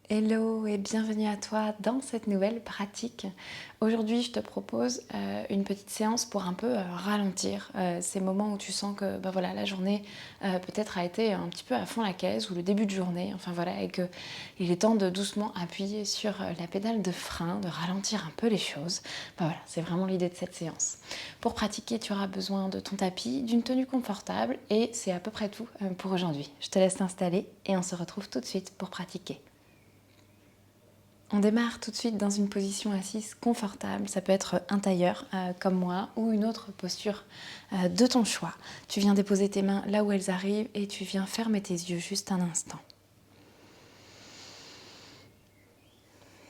Hello et bienvenue à toi dans cette nouvelle pratique. Aujourd'hui, je te propose une petite séance pour un peu ralentir ces moments où tu sens que voilà, la journée peut-être a été un petit peu à fond la caisse ou le début de journée, enfin voilà, et qu'il est temps de doucement appuyer sur la pédale de frein, de ralentir un peu les choses. Voilà, c'est vraiment l'idée de cette séance. Pour pratiquer, tu auras besoin de ton tapis, d'une tenue confortable et c'est à peu près tout pour aujourd'hui. Je te laisse t'installer et on se retrouve tout de suite pour pratiquer. On démarre tout de suite dans une position assise confortable. Ça peut être un tailleur comme moi ou une autre posture de ton choix. Tu viens déposer tes mains là où elles arrivent et tu viens fermer tes yeux juste un instant.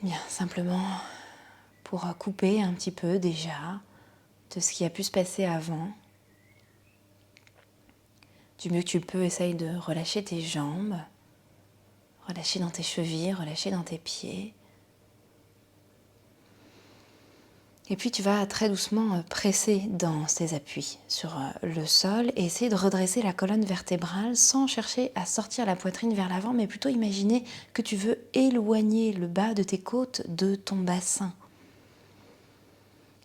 Bien, simplement pour couper un petit peu déjà de ce qui a pu se passer avant. Du mieux que tu peux, essaye de relâcher tes jambes, relâcher dans tes chevilles, relâcher dans tes pieds. Et puis tu vas très doucement presser dans tes appuis sur le sol et essayer de redresser la colonne vertébrale sans chercher à sortir la poitrine vers l'avant, mais plutôt imaginer que tu veux éloigner le bas de tes côtes de ton bassin.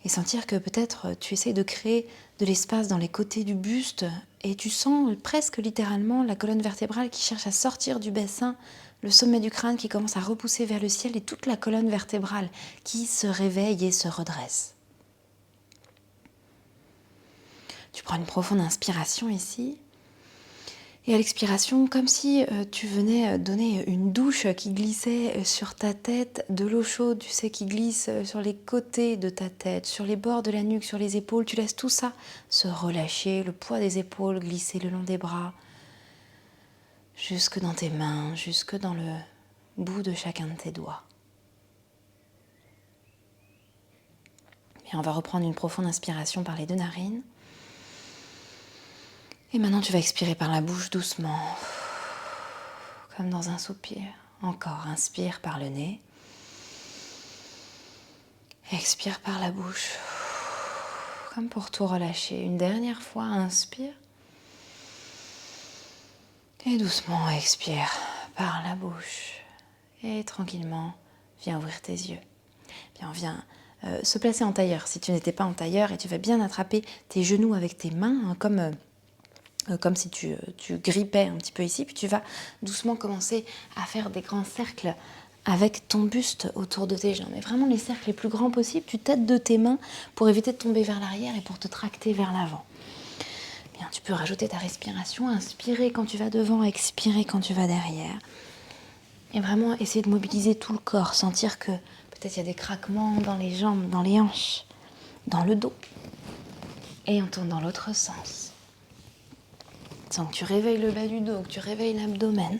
Et sentir que peut-être tu essaies de créer de l'espace dans les côtés du buste et tu sens presque littéralement la colonne vertébrale qui cherche à sortir du bassin, le sommet du crâne qui commence à repousser vers le ciel et toute la colonne vertébrale qui se réveille et se redresse. Tu prends une profonde inspiration ici. Et à l'expiration, comme si tu venais donner une douche qui glissait sur ta tête, de l'eau chaude, tu sais, qui glisse sur les côtés de ta tête, sur les bords de la nuque, sur les épaules. Tu laisses tout ça se relâcher, le poids des épaules glisser le long des bras, jusque dans tes mains, jusque dans le bout de chacun de tes doigts. Et on va reprendre une profonde inspiration par les deux narines. Et maintenant, tu vas expirer par la bouche doucement, comme dans un soupir. Encore, inspire par le nez. Expire par la bouche, comme pour tout relâcher. Une dernière fois, inspire. Et doucement, expire par la bouche. Et tranquillement, viens ouvrir tes yeux. Bien, on vient se placer en tailleur si tu n'étais pas en tailleur et tu vas bien attraper tes genoux avec tes mains, hein, comme si tu grippais un petit peu ici, puis tu vas doucement commencer à faire des grands cercles avec ton buste autour de tes jambes. Mais vraiment les cercles les plus grands possibles, tu t'aides de tes mains pour éviter de tomber vers l'arrière et pour te tracter vers l'avant. Bien, tu peux rajouter ta respiration, inspirer quand tu vas devant, expirer quand tu vas derrière. Et vraiment essayer de mobiliser tout le corps, sentir que peut-être il y a des craquements dans les jambes, dans les hanches, dans le dos. Et on tourne dans l'autre sens. Sens que tu réveilles le bas du dos, que tu réveilles l'abdomen.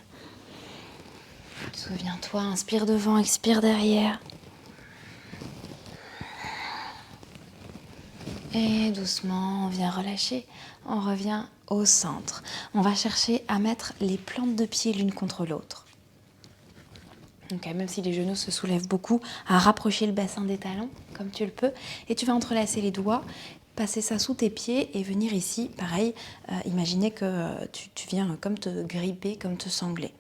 Souviens-toi, inspire devant, expire derrière. Et doucement, on vient relâcher. On revient au centre. On va chercher à mettre les plantes de pied l'une contre l'autre. Donc, même si les genoux se soulèvent beaucoup, à rapprocher le bassin des talons, comme tu le peux. Et tu vas entrelacer les doigts, passer ça sous tes pieds et venir ici, pareil, imaginer que tu viens comme te gripper, comme te sangler.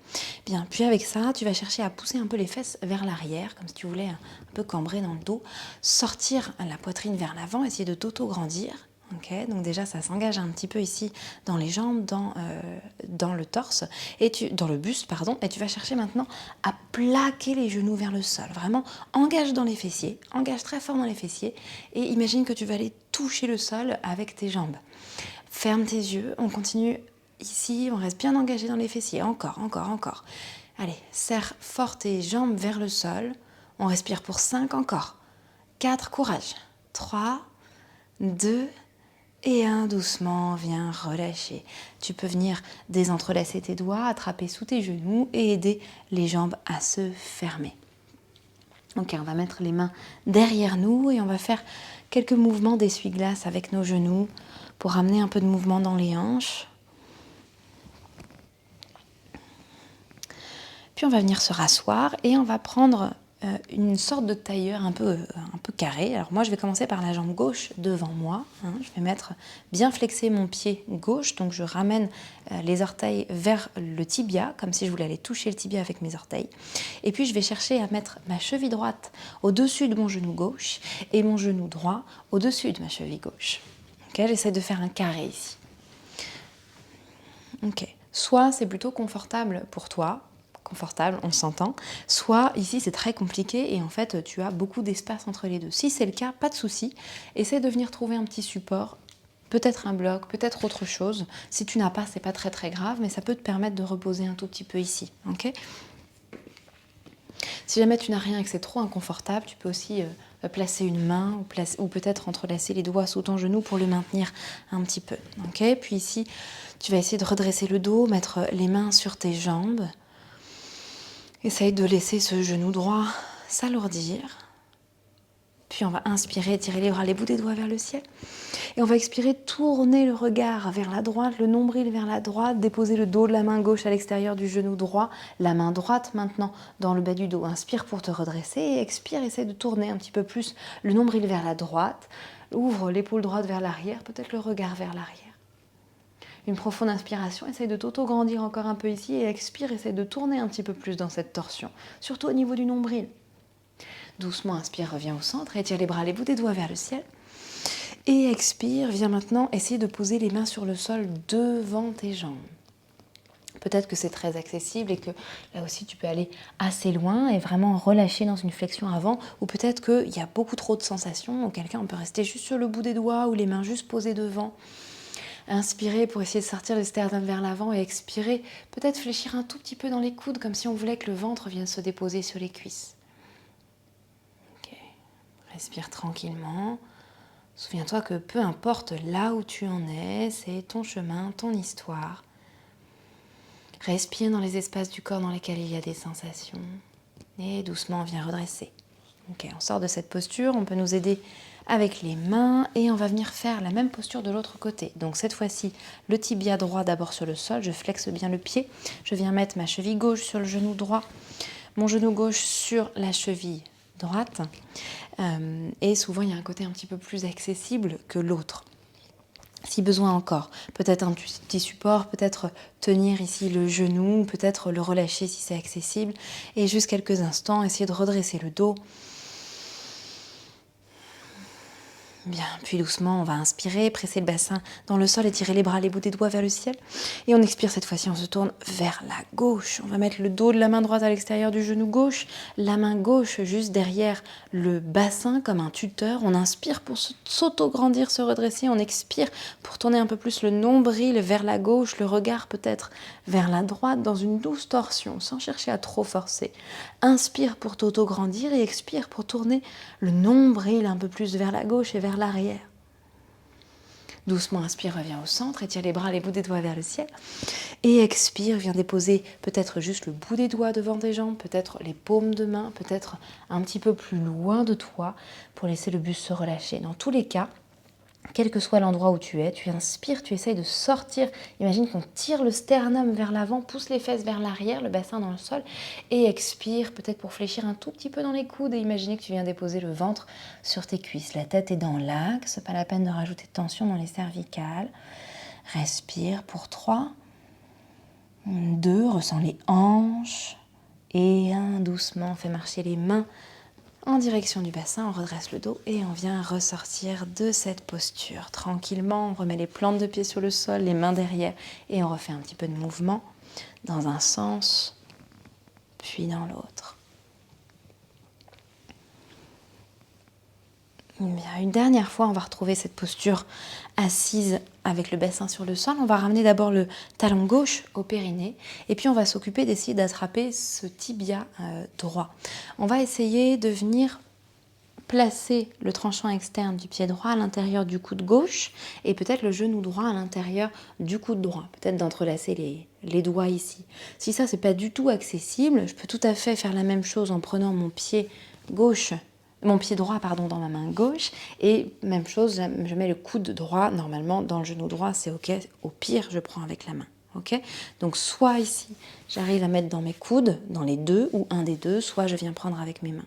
Bien, puis avec ça, tu vas chercher à pousser un peu les fesses vers l'arrière, comme si tu voulais un peu cambrer dans le dos, sortir la poitrine vers l'avant, essayer de t'auto-grandir. Okay, donc déjà ça s'engage un petit peu ici dans les jambes, dans le torse, dans le buste, pardon, et tu vas chercher maintenant à plaquer les genoux vers le sol. Vraiment, engage dans les fessiers, engage très fort dans les fessiers et imagine que tu vas aller toucher le sol avec tes jambes. Ferme tes yeux, on continue ici, on reste bien engagé dans les fessiers, encore. Allez, serre fort tes jambes vers le sol, on respire pour 5 encore. 4, courage. 3, 2, et 1, doucement, viens relâcher. Tu peux venir désentrelacer tes doigts, attraper sous tes genoux et aider les jambes à se fermer. Ok, on va mettre les mains derrière nous et on va faire quelques mouvements d'essuie-glace avec nos genoux pour amener un peu de mouvement dans les hanches. Puis on va venir se rasseoir et on va prendre une sorte de tailleur un peu carré. Alors moi, je vais commencer par la jambe gauche devant moi. Je vais bien flexer mon pied gauche. Donc je ramène les orteils vers le tibia, comme si je voulais aller toucher le tibia avec mes orteils. Et puis je vais chercher à mettre ma cheville droite au-dessus de mon genou gauche et mon genou droit au-dessus de ma cheville gauche. Okay, j'essaie de faire un carré ici. Ok. Soit c'est plutôt confortable pour toi, confortable, on s'entend, soit ici c'est très compliqué et en fait tu as beaucoup d'espace entre les deux. Si c'est le cas, pas de souci, essaie de venir trouver un petit support, peut-être un bloc, peut-être autre chose. Si tu n'as pas, c'est pas très grave, mais ça peut te permettre de reposer un tout petit peu ici, ok ? Si jamais tu n'as rien et que c'est trop inconfortable, tu peux aussi placer une main ou peut-être entrelacer les doigts sous ton genou pour le maintenir un petit peu, ok ? Puis ici, tu vas essayer de redresser le dos, mettre les mains sur tes jambes. Essaye de laisser ce genou droit s'alourdir. Puis on va inspirer, tirer les bras, les bouts des doigts vers le ciel. Et on va expirer, tourner le regard vers la droite, le nombril vers la droite, déposer le dos de la main gauche à l'extérieur du genou droit, la main droite maintenant dans le bas du dos. Inspire pour te redresser et expire, essaye de tourner un petit peu plus le nombril vers la droite. Ouvre l'épaule droite vers l'arrière, peut-être le regard vers l'arrière. Une profonde inspiration, essaye de t'auto-grandir encore un peu ici et expire, essaye de tourner un petit peu plus dans cette torsion, surtout au niveau du nombril. Doucement, inspire, reviens au centre, étire les bras, les bouts des doigts vers le ciel. Et expire, viens maintenant essayer de poser les mains sur le sol devant tes jambes. Peut-être que c'est très accessible et que là aussi tu peux aller assez loin et vraiment relâcher dans une flexion avant, ou peut-être qu'il y a beaucoup trop de sensations, auquel cas on peut rester juste sur le bout des doigts ou les mains juste posées devant. Inspirez pour essayer de sortir le sternum vers l'avant et expirez, peut-être fléchir un tout petit peu dans les coudes comme si on voulait que le ventre vienne se déposer sur les cuisses. Okay. Respire tranquillement. Souviens-toi que peu importe là où tu en es, c'est ton chemin, ton histoire. Respire dans les espaces du corps dans lesquels il y a des sensations et doucement viens redresser. Okay, on sort de cette posture, on peut nous aider avec les mains et on va venir faire la même posture de l'autre côté. Donc cette fois-ci, le tibia droit d'abord sur le sol, je flexe bien le pied, je viens mettre ma cheville gauche sur le genou droit, mon genou gauche sur la cheville droite. Et souvent, il y a un côté un petit peu plus accessible que l'autre. Si besoin encore, peut-être un petit support, peut-être tenir ici le genou, peut-être le relâcher si c'est accessible. Et juste quelques instants, essayer de redresser le dos. Bien, puis doucement, on va inspirer, presser le bassin dans le sol et tirer les bras, les bouts des doigts vers le ciel. Et on expire cette fois-ci, on se tourne vers la gauche. On va mettre le dos de la main droite à l'extérieur du genou gauche, la main gauche juste derrière le bassin comme un tuteur. On inspire pour s'auto-grandir, se redresser. On expire pour tourner un peu plus le nombril vers la gauche, le regard peut-être vers la droite dans une douce torsion, sans chercher à trop forcer. Inspire pour t'auto-grandir et expire pour tourner le nombril un peu plus vers la gauche et vers l'arrière. Doucement, inspire, reviens au centre, étire les bras, les bouts des doigts vers le ciel. Et expire, viens déposer peut-être juste le bout des doigts devant tes jambes, peut-être les paumes de main, peut-être un petit peu plus loin de toi pour laisser le buste se relâcher. Dans tous les cas, quel que soit l'endroit où tu es, tu inspires, tu essayes de sortir. Imagine qu'on tire le sternum vers l'avant, pousse les fesses vers l'arrière, le bassin dans le sol, et expire, peut-être pour fléchir un tout petit peu dans les coudes, et imaginer que tu viens déposer le ventre sur tes cuisses. La tête est dans l'axe, pas la peine de rajouter de tension dans les cervicales. Respire pour 3, 2, ressens les hanches, et 1, doucement, fais marcher les mains en direction du bassin, on redresse le dos et on vient ressortir de cette posture. Tranquillement, on remet les plantes de pied sur le sol, les mains derrière et on refait un petit peu de mouvement dans un sens, puis dans l'autre. Bien, une dernière fois, on va retrouver cette posture assise avec le bassin sur le sol. On va ramener d'abord le talon gauche au périnée et puis on va s'occuper d'essayer d'attraper ce tibia droit. On va essayer de venir placer le tranchant externe du pied droit à l'intérieur du coude gauche et peut-être le genou droit à l'intérieur du coude droit. Peut-être d'entrelacer les doigts ici. Si ça, c'est pas du tout accessible, je peux tout à fait faire la même chose en prenant mon pied droit dans ma main gauche et même chose, je mets le coude droit normalement dans le genou droit, c'est ok, au pire je prends avec la main, ok? Donc soit ici, j'arrive à mettre dans mes coudes, dans les deux ou un des deux, soit je viens prendre avec mes mains.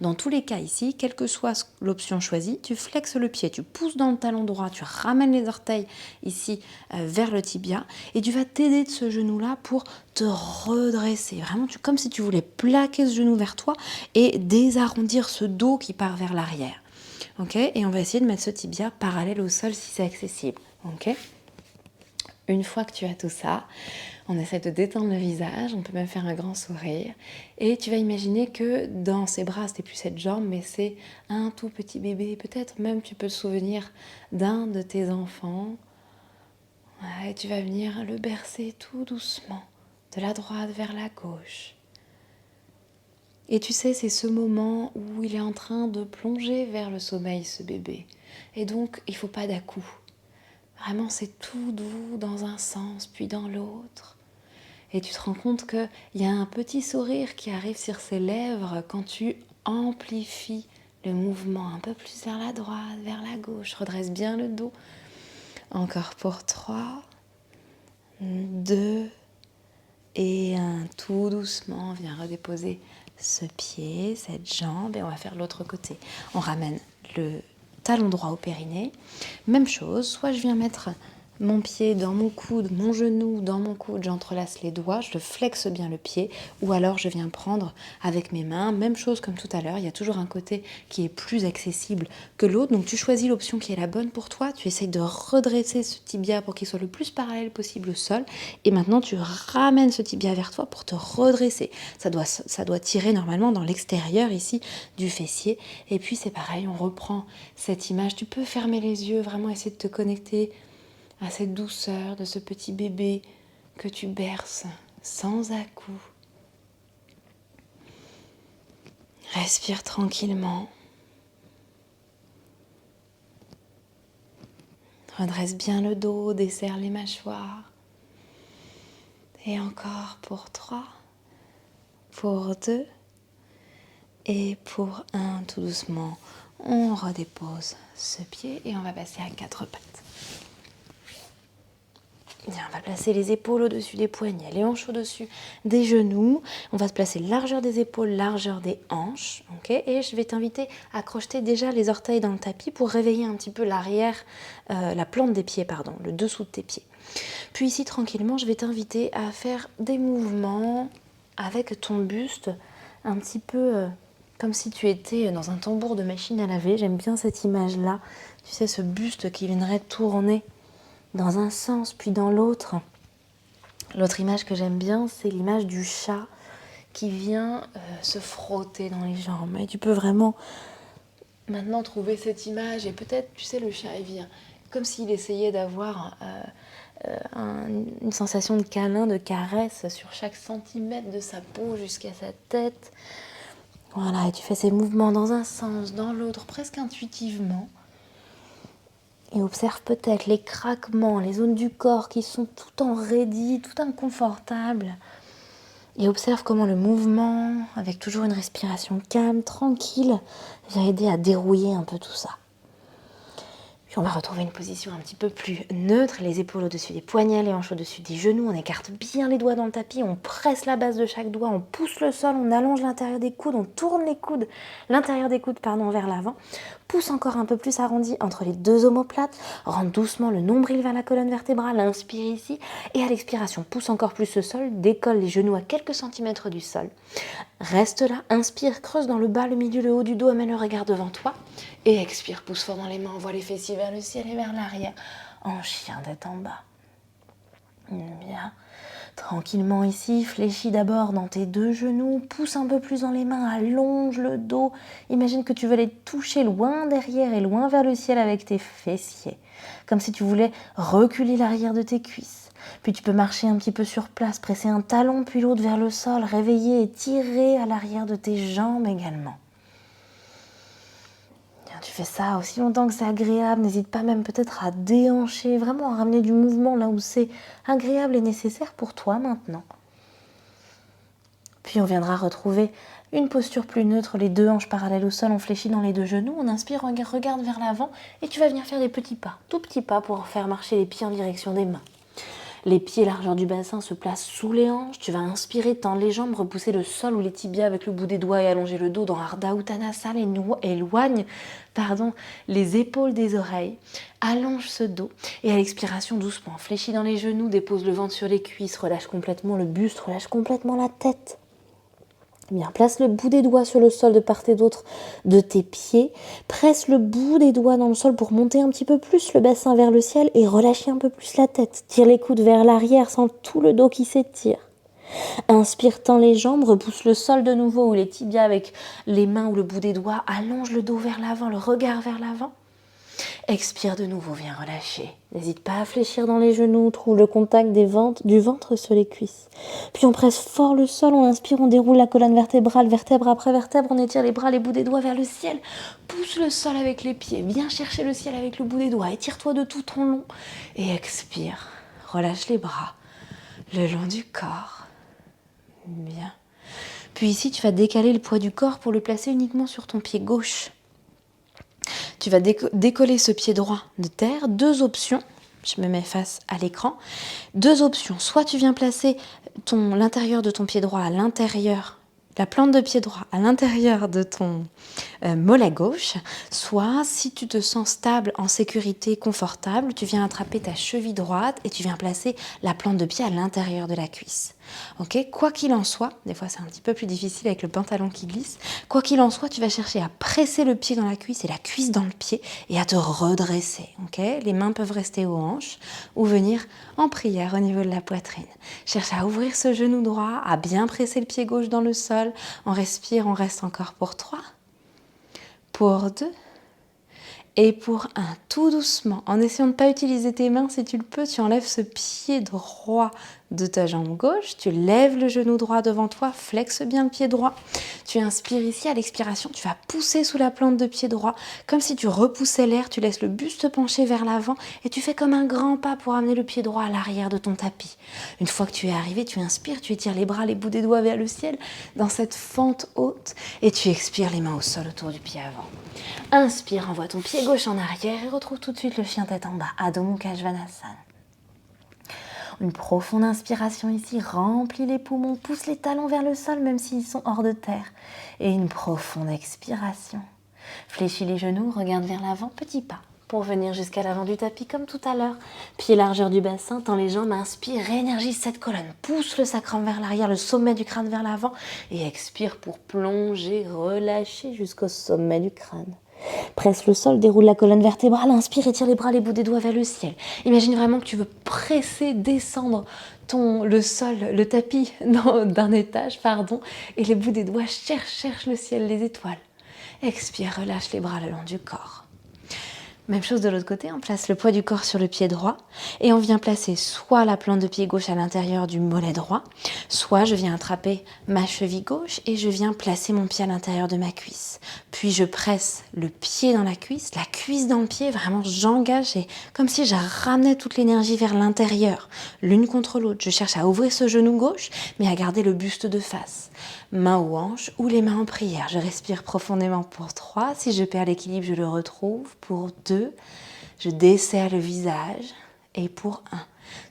Dans tous les cas ici, quelle que soit l'option choisie, tu flexes le pied, tu pousses dans le talon droit, tu ramènes les orteils ici vers le tibia et tu vas t'aider de ce genou-là pour te redresser. Vraiment, comme si tu voulais plaquer ce genou vers toi et désarrondir ce dos qui part vers l'arrière. Ok? Et on va essayer de mettre ce tibia parallèle au sol si c'est accessible. Ok? Une fois que tu as tout ça, on essaie de détendre le visage, on peut même faire un grand sourire. Et tu vas imaginer que dans ses bras, c'était plus cette jambe, mais c'est un tout petit bébé. Peut-être même tu peux te souvenir d'un de tes enfants. Et tu vas venir le bercer tout doucement, de la droite vers la gauche. Et tu sais, c'est ce moment où il est en train de plonger vers le sommeil, ce bébé. Et donc, il ne faut pas d'à-coups. Vraiment, c'est tout doux dans un sens, puis dans l'autre. Et tu te rends compte qu'il y a un petit sourire qui arrive sur ses lèvres quand tu amplifies le mouvement un peu plus vers la droite, vers la gauche. Redresse bien le dos. Encore pour 3, 2 et 1. Tout doucement, viens redéposer ce pied, cette jambe et on va faire l'autre côté. On ramène le talon droit au périnée. Même chose, soit je viens mettre mon pied dans mon coude, mon genou dans mon coude, j'entrelace les doigts, je flexe bien le pied, ou alors je viens prendre avec mes mains, même chose comme tout à l'heure, il y a toujours un côté qui est plus accessible que l'autre, donc tu choisis l'option qui est la bonne pour toi, tu essayes de redresser ce tibia pour qu'il soit le plus parallèle possible au sol, et maintenant tu ramènes ce tibia vers toi pour te redresser, ça doit tirer normalement dans l'extérieur ici du fessier, et puis c'est pareil, on reprend cette image, tu peux fermer les yeux, vraiment essayer de te connecter à cette douceur de ce petit bébé que tu berces sans à-coups. Respire tranquillement. Redresse bien le dos, desserre les mâchoires. Et encore pour 3, pour 2 et pour 1. Tout doucement, on redépose ce pied et on va passer à 4 pattes. Bien, on va placer les épaules au-dessus des poignets, les hanches au-dessus des genoux. On va se placer largeur des épaules, largeur des hanches. Okay, et je vais t'inviter à crocheter déjà les orteils dans le tapis pour réveiller un petit peu l'arrière, la plante des pieds, pardon, le dessous de tes pieds. Puis ici, tranquillement, je vais t'inviter à faire des mouvements avec ton buste, un petit peu comme si tu étais dans un tambour de machine à laver. J'aime bien cette image-là. Tu sais, ce buste qui viendrait tourner dans un sens, puis dans l'autre. L'autre image que j'aime bien, c'est l'image du chat qui vient se frotter dans les jambes. Et tu peux vraiment maintenant trouver cette image. Et peut-être, tu sais, le chat, il vient comme s'il essayait d'avoir une sensation de câlin, de caresse sur chaque centimètre de sa peau jusqu'à sa tête. Voilà, et tu fais ces mouvements dans un sens, dans l'autre, presque intuitivement. Et observe peut-être les craquements, les zones du corps qui sont tout enraidies, tout inconfortables. Et observe comment le mouvement, avec toujours une respiration calme, tranquille, vient aider à dérouiller un peu tout ça. Puis on va retrouver une position un petit peu plus neutre, les épaules au-dessus des poignets, les hanches au-dessus des genoux, on écarte bien les doigts dans le tapis, on presse la base de chaque doigt, on pousse le sol, on allonge l'intérieur des coudes, on tourne l'intérieur des coudes vers l'avant, pousse encore un peu plus arrondi entre les deux omoplates, rentre doucement le nombril vers la colonne vertébrale, inspire ici, et à l'expiration, pousse encore plus le sol, décolle les genoux à quelques centimètres du sol. Reste là, inspire, creuse dans le bas, le milieu, le haut du dos, amène le regard devant toi. Et expire, pousse fort dans les mains, envoie les fessiers vers le ciel et vers l'arrière. En chien tête en bas. Bien. Tranquillement ici, fléchis d'abord dans tes deux genoux, pousse un peu plus dans les mains, allonge le dos. Imagine que tu veux les toucher loin derrière et loin vers le ciel avec tes fessiers. Comme si tu voulais reculer l'arrière de tes cuisses. Puis tu peux marcher un petit peu sur place, presser un talon puis l'autre vers le sol, réveiller et tirer à l'arrière de tes jambes également. Bien, tu fais ça aussi longtemps que c'est agréable, n'hésite pas même peut-être à déhancher, vraiment à ramener du mouvement là où c'est agréable et nécessaire pour toi maintenant. Puis on viendra retrouver une posture plus neutre, les deux hanches parallèles au sol, on fléchit dans les deux genoux, on inspire, regarde vers l'avant et tu vas venir faire des petits pas, tout petits pas pour faire marcher les pieds en direction des mains. Les pieds largeur du bassin se placent sous les hanches. Tu vas inspirer, tendre les jambes, repousser le sol ou les tibias avec le bout des doigts et allonger le dos dans Ardha Uttanasana. Éloigne les épaules des oreilles. Allonge ce dos et à l'expiration doucement, fléchis dans les genoux, dépose le ventre sur les cuisses, relâche complètement le buste, relâche complètement la tête. Bien, place le bout des doigts sur le sol de part et d'autre de tes pieds. Presse le bout des doigts dans le sol pour monter un petit peu plus le bassin vers le ciel et relâcher un peu plus la tête. Tire les coudes vers l'arrière, sens tout le dos qui s'étire. Inspire, tends les jambes, repousse le sol de nouveau ou les tibias avec les mains ou le bout des doigts. Allonge le dos vers l'avant, le regard vers l'avant. Expire de nouveau, viens relâcher. N'hésite pas à fléchir dans les genoux, trouve le contact du ventre sur les cuisses. Puis on presse fort le sol, on inspire, on déroule la colonne vertébrale, vertèbre après vertèbre, on étire les bras, les bouts des doigts vers le ciel. Pousse le sol avec les pieds, viens chercher le ciel avec le bout des doigts, étire-toi de tout ton long. Et expire, relâche les bras, le long du corps. Bien. Puis ici, tu vas décaler le poids du corps pour le placer uniquement sur ton pied gauche. Tu vas décoller ce pied droit de terre. 2 options. Je me mets face à l'écran. 2 options. Soit tu viens placer l'intérieur de ton pied droit à l'intérieur, la plante de pied droit à l'intérieur de ton mollet gauche. Soit, si tu te sens stable, en sécurité, confortable, tu viens attraper ta cheville droite et tu viens placer la plante de pied à l'intérieur de la cuisse. Ok, quoi qu'il en soit, des fois c'est un petit peu plus difficile avec le pantalon qui glisse, quoi qu'il en soit, tu vas chercher à presser le pied dans la cuisse et la cuisse dans le pied et à te redresser. Ok, les mains peuvent rester aux hanches ou venir en prière au niveau de la poitrine. Cherche à ouvrir ce genou droit, à bien presser le pied gauche dans le sol. On respire, on reste encore pour 3, pour 2 et pour 1. Tout doucement, en essayant de ne pas utiliser tes mains, si tu le peux, tu enlèves ce pied droit de ta jambe gauche, tu lèves le genou droit devant toi, flexe bien le pied droit. Tu inspires ici, à l'expiration, tu vas pousser sous la plante de pied droit, comme si tu repoussais l'air, tu laisses le buste pencher vers l'avant et tu fais comme un grand pas pour amener le pied droit à l'arrière de ton tapis. Une fois que tu es arrivé, tu inspires, tu étires les bras, les bouts des doigts vers le ciel, dans cette fente haute, et tu expires les mains au sol autour du pied avant. Inspire, envoie ton pied gauche en arrière et retrouve tout de suite le chien tête en bas, Adho Mukha Svanasana. Une profonde inspiration ici, remplis les poumons, pousse les talons vers le sol même s'ils sont hors de terre. Et une profonde expiration. Fléchis les genoux, regarde vers l'avant, petit pas, pour venir jusqu'à l'avant du tapis comme tout à l'heure. Pied largeur du bassin, tends les jambes, inspire, réénergise cette colonne, pousse le sacrum vers l'arrière, le sommet du crâne vers l'avant et expire pour plonger, relâcher jusqu'au sommet du crâne. Presse le sol, déroule la colonne vertébrale, inspire, étire les bras, les bouts des doigts vers le ciel. Imagine vraiment que tu veux presser, descendre le sol, le tapis d'un étage, et les bouts des doigts cherchent le ciel, les étoiles. Expire, relâche les bras le long du corps. Même chose de l'autre côté, on place le poids du corps sur le pied droit et on vient placer soit la plante de pied gauche à l'intérieur du mollet droit, soit je viens attraper ma cheville gauche et je viens placer mon pied à l'intérieur de ma cuisse. Puis je presse le pied dans la cuisse dans le pied, vraiment j'engage, et comme si je ramenais toute l'énergie vers l'intérieur, l'une contre l'autre. Je cherche à ouvrir ce genou gauche, mais à garder le buste de face. Mains aux hanches ou les mains en prière. Je respire profondément pour 3. Si je perds l'équilibre, je le retrouve. Pour 2, je desserre le visage. Et pour 1,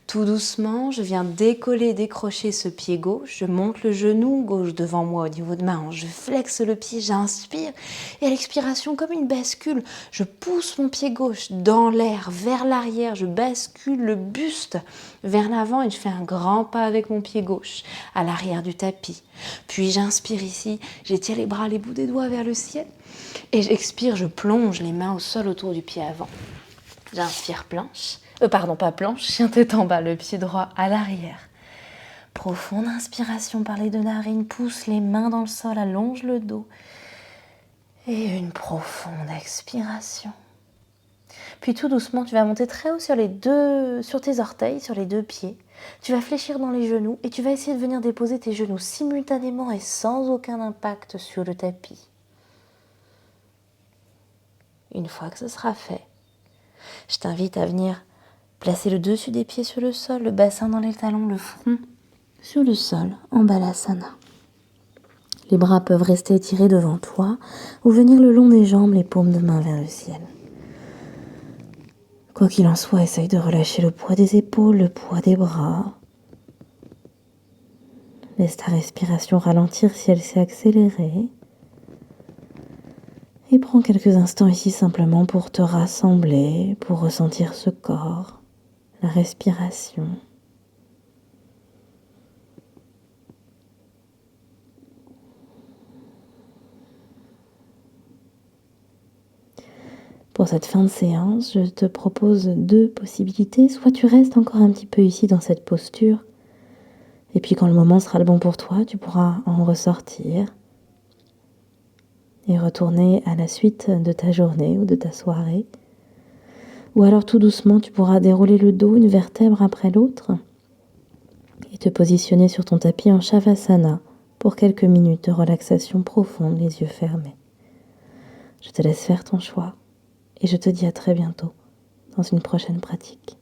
tout doucement, je viens décrocher ce pied gauche. Je monte le genou gauche devant moi au niveau de ma hanche. Je flexe le pied, j'inspire. Et à l'expiration, comme une bascule, je pousse mon pied gauche dans l'air, vers l'arrière. Je bascule le buste vers l'avant et je fais un grand pas avec mon pied gauche à l'arrière du tapis. Puis j'inspire ici, j'étire les bras, les bouts des doigts vers le ciel. Et j'expire, je plonge les mains au sol autour du pied avant. J'inspire, pas planche, chien tête en bas, le pied droit à l'arrière. Profonde inspiration par les 2 narines, pousse les mains dans le sol, allonge le dos. Et une profonde expiration. Puis tout doucement, tu vas monter très haut sur tes orteils, sur les 2 pieds. Tu vas fléchir dans les genoux et tu vas essayer de venir déposer tes genoux simultanément et sans aucun impact sur le tapis. Une fois que ce sera fait, je t'invite à venir placer le dessus des pieds sur le sol, le bassin dans les talons, le front sur le sol en Balasana. Les bras peuvent rester étirés devant toi ou venir le long des jambes, les paumes de main vers le ciel. Quoi qu'il en soit, essaye de relâcher le poids des épaules, le poids des bras. Laisse ta respiration ralentir si elle s'est accélérée. Et prends quelques instants ici simplement pour te rassembler, pour ressentir ce corps, la respiration. Pour cette fin de séance, je te propose 2 possibilités. Soit tu restes encore un petit peu ici dans cette posture, et puis quand le moment sera le bon pour toi, tu pourras en ressortir et retourner à la suite de ta journée ou de ta soirée. Ou alors tout doucement, tu pourras dérouler le dos une vertèbre après l'autre et te positionner sur ton tapis en Shavasana pour quelques minutes de relaxation profonde, les yeux fermés. Je te laisse faire ton choix et je te dis à très bientôt dans une prochaine pratique.